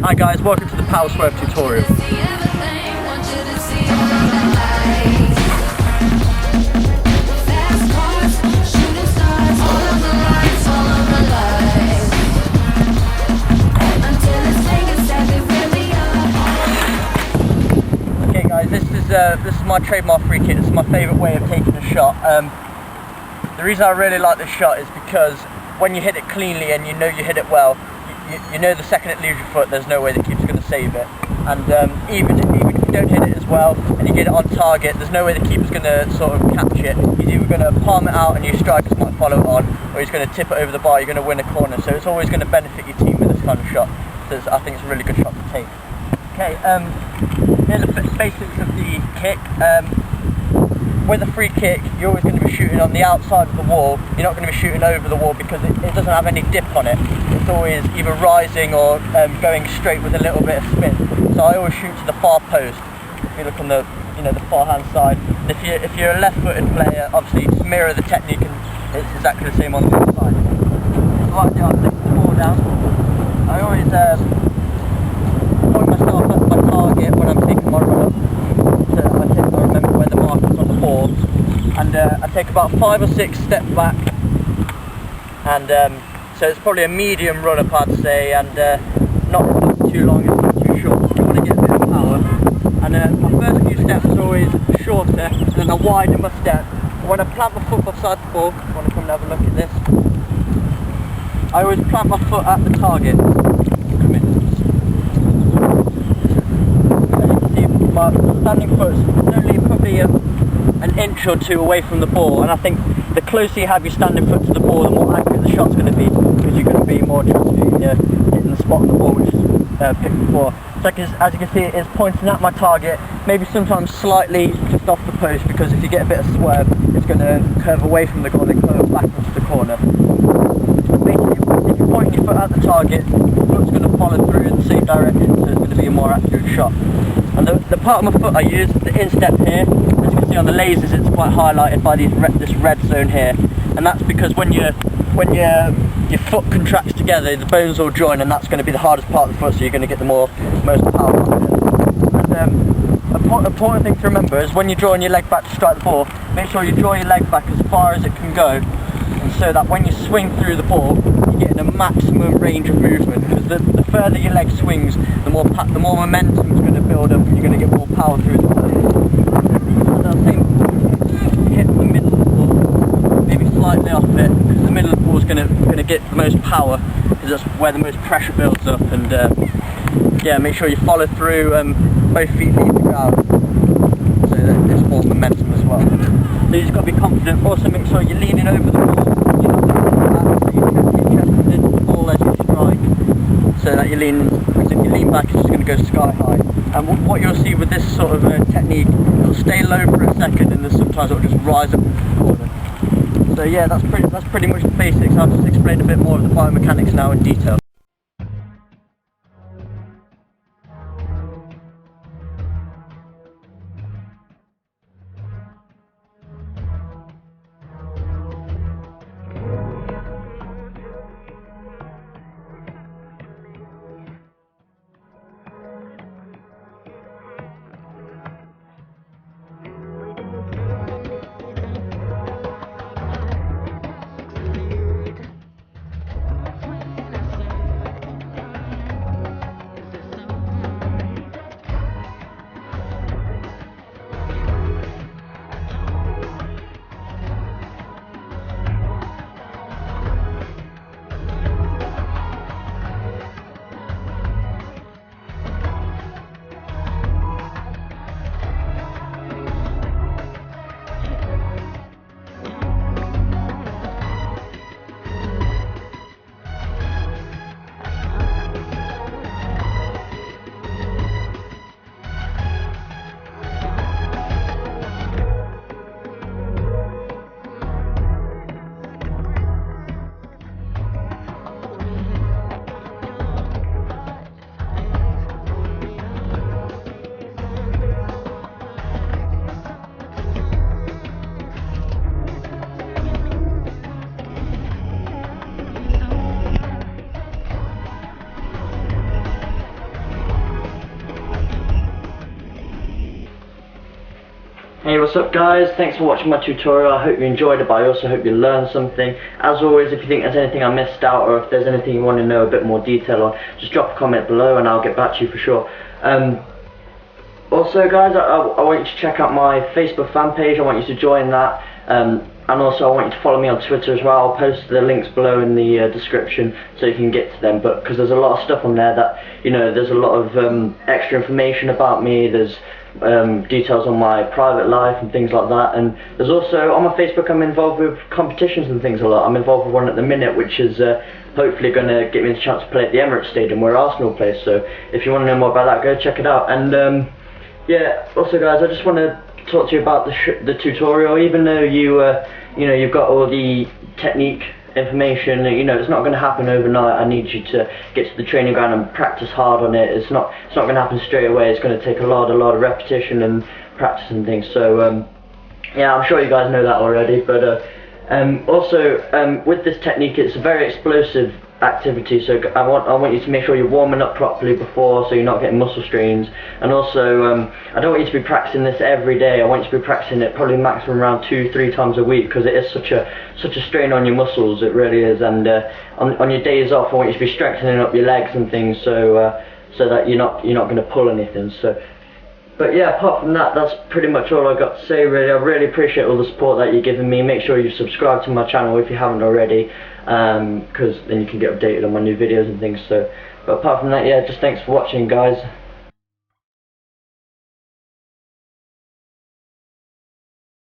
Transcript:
Hi guys, welcome to the power swerve tutorial. Okay guys, this is my trademark free kick. This is my favourite way of taking a shot. The reason I really like this shot is because when you hit it cleanly and you know you hit it well, you know the second it leaves your foot, there's no way the keeper's going to save it. And even if you don't hit it as well and you get it on target, there's no way the keeper's going to sort of catch it. He's either going to palm it out and your strikers might follow it on, or he's going to tip it over the bar, you're going to win a corner. So it's always going to benefit your team with this kind of shot. So I think it's a really good shot to take. Okay, here's the basics of the kick. With a free kick, you're always going to be shooting on the outside of the wall. You're not going to be shooting over the wall because it doesn't have any dip on it. It's always either rising or going straight with a little bit of spin. So I always shoot to the far post. If you look on the the far hand side. And if you're a left-footed player, obviously you just mirror the technique and it's exactly the same on the other side. So what I do, I take the ball down. I always point myself at my target when I'm taking my run up. I remember where the marker's on the ball, and I take about 5 or 6 steps back, and so it's probably a medium run up, I'd say, and not too long, it's not too short. You want to get a bit of power, and my first few steps is always shorter, and then I widen my step. When I plant my foot beside the ball, I want to come and have a look at this. I always plant my foot at the target. My standing foot is only probably an inch or two away from the ball, and I think the closer you have your standing foot to the ball, the more accurate the shot's going to be, because you're going to be more chance of hitting the spot on the ball which is picked before. So as you can see, it's pointing at my target, maybe sometimes slightly just off the post, because if you get a bit of swerve, it's going to curve away from the goal and curve back into the corner. So basically, if you're pointing your foot at the target, the foot's going to follow through in the same direction, so it's going to be a more accurate shot. And the part of my foot I use, the instep here, as you can see on the lasers, it's quite highlighted by this red zone here, and that's because when your foot contracts together, the bones all join, and that's going to be the hardest part of the foot, so you're going to get the most power out of it. And important thing to remember is when you're drawing your leg back to strike the ball, make sure you draw your leg back as far as it can go, and so that when you swing through the ball, you're getting a maximum range of movement, because the further your leg swings, the more momentum is going to build up, and you're going to get more power through the ball. As I was saying, you hit the middle of the ball, maybe slightly off it, because the middle of the ball is going to get the most power, because that's where the most pressure builds up. And yeah, make sure you follow through, both feet leave the ground, so that there's more momentum as well. So you've just got to be confident. Also make sure you're leaning over the ball, you're not leaning back, so your chest is into the ball as you strike, so that you're leaning, because if you lean back it's just going to go sky high. And what you'll see with this sort of technique, it'll stay low for a second, and then sometimes it'll just rise up into the corner. So yeah, that's pretty much the basics. I'll just explain a bit more of the biomechanics now in detail. Hey, what's up guys? Thanks for watching my tutorial. I hope you enjoyed it, but I also hope you learned something. As always, if you think there's anything I missed out, or if there's anything you want to know a bit more detail on, just drop a comment below and I'll get back to you for sure. Also guys, I want you to check out my Facebook fan page. I want you to join that. And also I want you to follow me on Twitter as well. I'll post the links below in the description so you can get to them, but because there's a lot of stuff on there that, you know, there's a lot of extra information about me. There's details on my private life and things like that, and there's also on my Facebook I'm involved with competitions and things a lot. I'm involved with one at the minute which is hopefully going to get me the chance to play at the Emirates Stadium where Arsenal plays, so if you want to know more about that, go check it out. And yeah, also guys, I just want to talk to you about the tutorial. Even though you know, you've got all the technique information, you know, it's not going to happen overnight. I need you to get to the training ground and practice hard on it. It's not going to happen straight away. It's going to take a lot of repetition and practice and things. So yeah, I'm sure you guys know that already, but also with this technique, it's a very explosive activity, so I want you to make sure you're warming up properly before, so you're not getting muscle strains. And also I don't want you to be practicing this every day. I want you to be practicing it probably maximum around 2-3 times a week, because it is such a strain on your muscles, it really is. And on your days off, I want you to be strengthening up your legs and things, so so that you're not going to pull anything. So but yeah, apart from that, that's pretty much all I've got to say really. I really appreciate all the support that you're giving me. Make sure you subscribe to my channel if you haven't already, because then you can get updated on my new videos and things. So, but apart from that, yeah, just thanks for watching guys.